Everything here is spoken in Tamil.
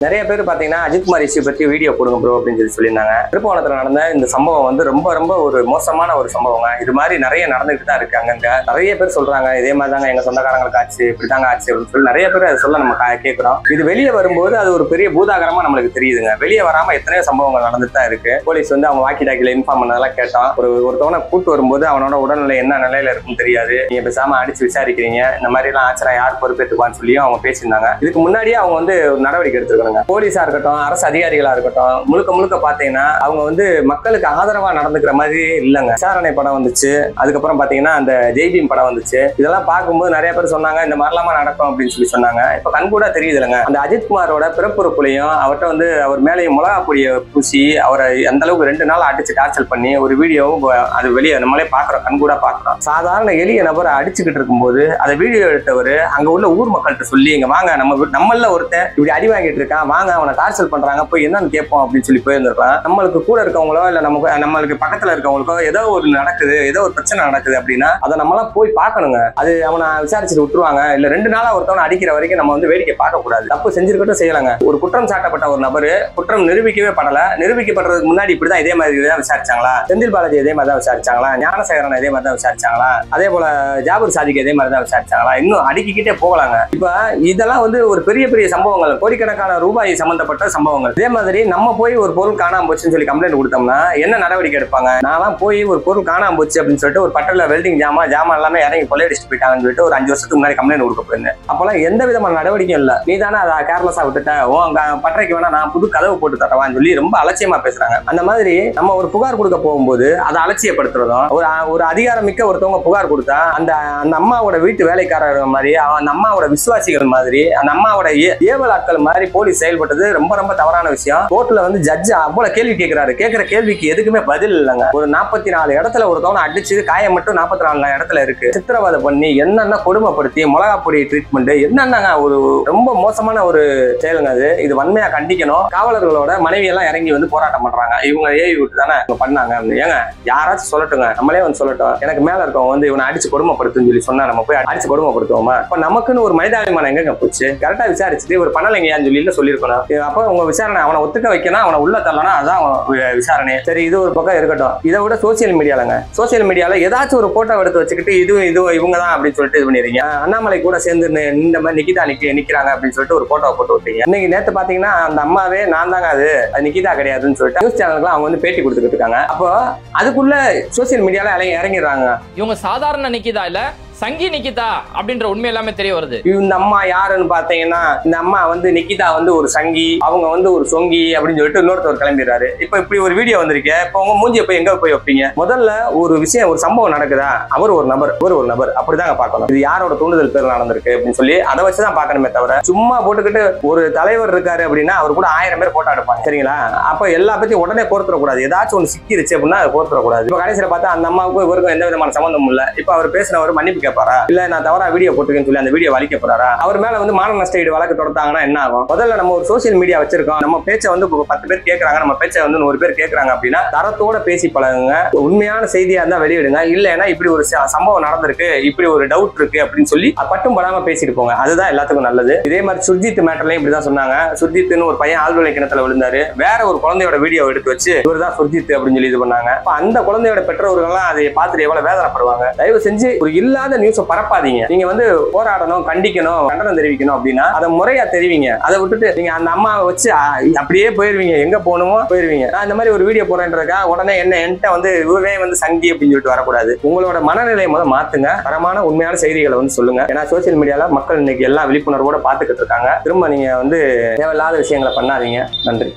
நிறைய பேர் பாத்தீங்கன்னா அஜித்குமார் இஷ்யூ பத்தி வீடியோ போடுங்க ப்ரோ அப்படின்னு சொல்லியிருந்தாங்க. திருப்பவனத்துல நடந்த இந்த சம்பவம் வந்து ரொம்ப ஒரு மோசமான ஒரு சம்பவங்க. இது மாதிரி நிறைய நடந்துகிட்டு தான் இருக்கு. அங்கங்க நிறைய பேர் சொல்றாங்க இதே மாதிரி தாங்க எங்க சொந்தக்காரங்களுக்கு ஆச்சு, இப்படிதாங்க ஆச்சு அப்படின்னு சொல்லி நிறைய பேர் அதை சொல்ல நம்ம கேட்கிறோம். இது வெளியே வரும்போது அது ஒரு பெரிய பூதாகரமா நம்மளுக்கு தெரியுதுங்க. வெளியே வராம எத்தனையோ சம்பவங்கள் நடந்துட்டு தான் இருக்கு. போலீஸ் வந்து அவங்க வாக்கி டாக்கில இன்ஃபார்ம் பண்ணதெல்லாம் கேட்டோம். ஒருத்தவனை கூட்டு வரும்போது அவனோட உடல்நிலை என்ன நிலையில இருக்குன்னு தெரியாது, நீங்க பேசாம அடிச்சு விசாரிக்கிறீங்க, இந்த மாதிரி எல்லாம் ஆச்சுனா யார் பொறுப்பேற்றுப்பான்னு சொல்லியும் அவங்க பேசியிருந்தாங்க. இதுக்கு முன்னாடியே அவங்க வந்து ஒரு நடவடிக்கை எடுத்துருக்காங்க. போலீஸா இருக்கட்டும், அரசு அதிகாரிகளா இருக்கட்டும், முழுக்க பாத்தீங்கன்னா அவங்க வந்து மக்களுக்கு ஆதரவா நடந்துக்கிற மாதிரி இல்லைங்க. விசாரணை படம் வந்துச்சு, அதுக்கப்புறம் பாத்தீங்கன்னா அந்த ஜெய்பீம் படம் வந்துச்சு. இதெல்லாம் பார்க்கும்போது நிறைய பேர் சொன்னாங்க இந்த மாதிரிலாமா நடக்கும் அப்படின்னு சொல்லி சொன்னாங்க. இப்ப கண்கூடா தெரியுது இல்லைங்க. அந்த அஜித்குமாரோட பிறப்புறுப்புலையும் அவர்கிட்ட வந்து அவர் மேலேயும் மிளகா பொடியை பூசி அவரை அந்த அளவுக்கு 2 நாள் அடிச்சு டார்ச்சல் பண்ணி ஒரு வீடியோவும் அது வெளியே நம்மளே பாக்குறோம், கண்கூடா பாக்குறோம். சாதாரண எளிய நபரை அடிச்சுக்கிட்டு இருக்கும்போது அதை வீடியோ எடுத்தவர் அங்க உள்ள ஊர் மக்கள்கிட்ட சொல்லி இங்க வாங்க, நம்மள ஒருத்தன் இப்படி அடி வாங்கிட்டு இருக்கான், வாங்க அவனை டார்ச்சல் பண்றாங்க, போய் என்னன்னு கேட்போம் அப்படின்னு சொல்லி போயிருந்திருக்கலாம். நம்மளுக்கு கூட இருக்கவங்களோ இல்ல நம்மளுக்கு பக்கத்துல இருக்கவங்களுக்கோ ஏதோ ஒரு நடக்குது, ஏதோ ஒரு பிரச்சனை நடக்குது அப்படின்னா அதை நம்மளாம் போய் பார்க்கணுங்க. அது அவனை விசாரிச்சுட்டு விட்டுருவாங்க. இல்ல 2 நாளா ஒருத்தவனை அடிக்கிற வரைக்கும் நம்ம வந்து வேடிக்கை பார்க்க கூடாது. தப்பு செஞ்சிருக்கட்டும் செய்யலாங்க. ஒரு குற்றம் சாட்டப்பட்ட ஒரு நபரு குற்றம் நிரூபிக்கவே படல, நிரூபிக்கப்படுறதுக்கு முன்னாடி இப்படிதான் இதே மாதிரி தான் விசாரிச்சாங்களா, செந்தில் பாலாஜி இதே மாதிரி தான் விசாரிச்சாங்களா, ஞானசேகரன் இதே மாதிரி தான் விசாரிச்சாங்களா, அதே போல ஜாபர் சாதிக்கு இதே மாதிரி தான் விசாரிச்சாங்களா, இன்னும் அடிக்கிட்டே போகலாங்க. இப்ப இதெல்லாம் வந்து ஒரு பெரிய சம்பவங்கள், கோடிக்கணக்கான ரூபாய் சம்பந்தப்பட்ட சம்பவங்கள். இதே மாதிரி நம்ம போய் ஒரு பொருள் காணாம போச்சுன்னு சொல்லி கம்ப்ளைண்ட் கொடுத்தோம்னா என்ன நடவடிக்கை எடுப்பாங்க? நான் போய் ஒரு பொருள் காணாம போச்சு அப்படின்னு சொல்லிட்டு ஒரு பட்டல வெல்டிங் ஜாமான் எல்லாமே இறங்கி கொள்ளையடிச்சு போயிட்டாங்கன்னு சொல்லிட்டு ஒரு 5 வருஷத்துக்கு முன்னாடி கம்ப்ளைண்ட் கொடுக்க போயிருந்தேன். அப்பெல்லாம் எந்த விதமான நடவடிக்கையும் இல்ல. நீ தானே அதை கேர்லெஸ்ஸா விட்டுட்ட, பட்டறைக்கு வேணா நான் புது கதவு போட்டு தரவான்னு சொல்லி ரொம்ப அலட்சியமா பேசுறாங்க. அந்த மாதிரி நம்ம ஒரு புகார் கொடுக்க போகும்போது அதை அலட்சியப்படுத்துறதும், ஒரு அதிகாரம் மிக்க ஒருத்தவங்க புகார் கொடுத்தா அந்த அம்மாவோட வீட்டு வேலைக்காரர் மாதிரி, அந்த அம்மாவோட விசுவாசிகள் மாதிரி, அந்த அம்மாவோட ஏவல் ஆட்கள் மாதிரி போலீஸ் செயல்பட்டது ரொம்ப தவறான விஷயம். கோர்ட்ல வந்து ஜட்ஜ் அவ்வளவு கேள்வி கேட்கிறாரு. கேட்கிற கேள்விக்கு எதுக்குமே பதில் இல்லைங்க. ஒரு 44 இடத்துல ஒருத்தவனை அடிச்சு காயம் மட்டும் 44 இடத்துல இருக்கு. சித்திரவதை பண்ணி என்னென்ன கொடுமைப்படுத்தி மிளகா பொடி ட்ரீட்மெண்ட் என்னென்னங்க ஒரு ரொம்ப மோசமான ஒரு செயலுங்க அது. இது வன்மையா கண்டிக்கணும். காவலர்களோட மனைவி எல்லாம் இறங்கி வந்து போராட்டம் பண்றாங்க. இவங்க ஏவி விட்டு தானே பண்ணாங்க. ஏங்க யாராச்சும் சொல்லட்டுங்க, நம்மளே வந்து சொல்லட்டும். எனக்கு மேல இருக்கவங்க வந்து இவனை அடிச்சு கொடுமைப்படுத்துன்னு சொல்லி சொன்னா நம்ம போய் அடிச்சு கொடுமைப்படுத்துவோமா? இப்ப நமக்குன்னு ஒரு மனிதாபிமானம் எங்க போச்சு? கரெக்டா விசாரிச்சுட்டு ஒரு பண்ணலைங்கயான்னு சொல்லி சொல்லியிருக்கணும். அப்ப உங்க விசாரணை அவனை ஒத்துக்க வைக்கணும், அவனை உள்ள தள்ளனா அதான் விசாரணை. சரி, இது ஒரு பக்கம் இருக்கட்டும். இதை விட சோசியல் மீடியால ஏதாச்சும் ஒரு போட்டோ எடுத்து வச்சுக்கிட்டு இது இவங்க தான் அப்படின்னு சொல்லிட்டு இது பண்ணிடுறீங்க. அண்ணாமலை கூட சேர்ந்து இந்த மாதிரி நிக்கிதா நிக்கிறாங்க அப்படின்னு சொல்லிட்டு ஒரு போட்டோ போட்டு விட்டீங்க. இன்னைக்கு நேத்து பாத்தீங்கன்னா அந்த அம்மாவே நான் தாங்க அது நிக்கிதா கிடையாதுன்னு சொல்லிட்டு நியூஸ் சேனலுக்கு அவங்க வந்து பேட்டி கொடுத்துக்கிட்டு இருக்காங்க. அப்போ அதுக்குள்ள சோசியல் மீடியால இறங்கிடுறாங்க. இவங்க சாதாரண நிக்கிதா இல்ல சங்கி நிக்கிதா அப்படின்ற உண்மை எல்லாமே தெரிய வருது. இந்த அம்மா யாருன்னு பாத்தீங்கன்னா இந்த அம்மா வந்து நிக்கிதா வந்து ஒரு சங்கி, அவங்க வந்து ஒரு சொங்கி அப்படின்னு சொல்லிட்டு இன்னொருத்தவர் கிளம்பிடுறாரு. இப்ப இப்படி ஒரு வீடியோ வந்திருக்கேன். இப்ப உங்க மூஞ்சிய போய் எங்க போய் வைப்பீங்க? முதல்ல ஒரு விஷயம், ஒரு சம்பவம் நடக்குதா, அவர் ஒரு நபர் அப்படிதாங்க பார்க்கணும். இது யாரோட தூண்டுதல் பேர்ல நடந்திருக்கு அப்படின்னு சொல்லி அதை வச்சுதான் பார்க்கணுமே தவிர சும்மா போட்டுக்கிட்டு ஒரு தலைவர் இருக்காரு அப்படின்னா அவர் கூட 1000 பேர் போட்டோ எடுப்பாங்க. சரிங்களா? அப்ப எல்லா பத்தி உடனே கோர்த்துடக்கூடாது. ஏதாச்சும் ஒன்று சிக்கிருச்சு அப்படின்னா அதை கோர்த்துடக்கூடாது. இப்ப கடைசியில பார்த்தா அந்த அம்மாவுக்கும் இவருக்கும் எந்த விதமான சம்பந்தமும் இல்ல. இப்ப அவர் பேசினவர் மன்னிப்பு கேட்பாரா, இல்ல நான் தவறா வீடியோ போட்டுருக்கேன்னு சொல்லி அந்த வீடியோ வலிக்க போறாரா? அவர் மேல வந்து மான நஷ்ட ஈடு வழக்கு தொடர்ந்தாங்கன்னா என்ன ஆகும்? முதல்ல நம்ம ஒரு சோசியல் மீடியா வச்சிருக்கோம், நம்ம பேச்சை வந்து 10 பேர் கேட்கறாங்க, நம்ம பேச்சை வந்து 100 பேர் கேட்கறாங்க அப்படின்னா தரத்தோட பேசி பழகுங்க. உண்மையான செய்தியா இருந்தா வெளியிடுங்க. இல்லைன்னா இப்படி ஒரு சம்பவம் நடந்திருக்கு, இப்படி ஒரு டவுட் இருக்கு அப்படின்னு சொல்லி பட்டும் படாம பேசிட்டு போங்க. அதுதான் எல்லாத்துக்கும் நல்லது. இதே மாதிரி சுர்ஜித் மேட்டர்லயும் இப்படிதான் சொன்னாங்க. சுர்ஜித்னு ஒரு பையன் ஆழ்துளை கிணத்துல விழுந்தாரு. வேற ஒரு குழந்தையோட வீடியோ எடுத்து வச்சு இவர்தான் சுர்ஜித் அப்படின்னு சொல்லி இது பண்ணாங்க. அந்த குழந்தையோட பெற்றோர்கள் எல்லாம் அதை பார்த்துட்டு எவ்வளவு வேதனைப்படுவாங்க. தயவு செஞ்சு ஒரு இல்லாத நியூஸ் பரப்பாதீங்க. நீங்க வந்து போராடணும், கண்டிக்கணும், கண்டனம் தெரிவிக்கணும் அப்படின்னா அதை முறையா தெரிவிங்க. அதை விட்டுட்டு நீங்க அந்த அம்மாவை வச்சு அப்படியே போயிருவீங்க, எங்க போகணுமோ போயிருவீங்க. நான் இந்த மாதிரி ஒரு வீடியோ போறேன்றதுக்கா உடனே என்கிட்ட வந்து இவரே வந்து சங்கி அப்படின்னு சொல்லிட்டு வரக்கூடாது. உங்களோட மனநிலையை முதல்ல மாத்துங்க. தரமான உண்மையான செய்திகளை வந்து சொல்லுங்க. ஏன்னா சோசியல் மீடியால மக்கள் இன்னைக்கு எல்லாம் விழிப்புணர்வோட பாத்துக்கிட்டு இருக்காங்க. திரும்ப நீங்க வந்து தேவையில்லாத விஷயங்களை பண்ணாதீங்க. நன்றி.